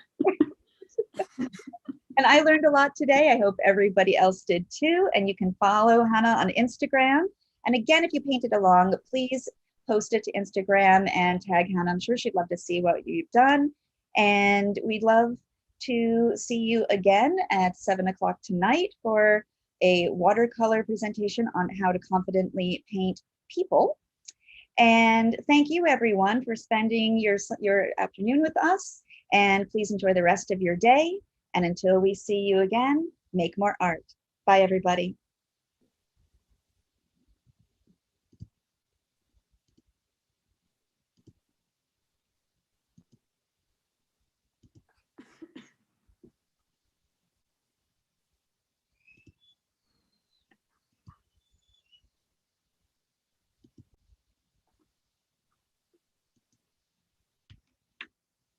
And I learned a lot today. I hope everybody else did too. And you can follow Hannah on Instagram. And again, if you painted along, please post it to Instagram and tag Hannah. I'm sure she'd love to see what you've done. And we'd love to see you again at 7 o'clock tonight for a watercolor presentation on how to confidently paint people. And thank you everyone for spending your afternoon with us. And please enjoy the rest of your day. And until we see you again, make more art. Bye everybody.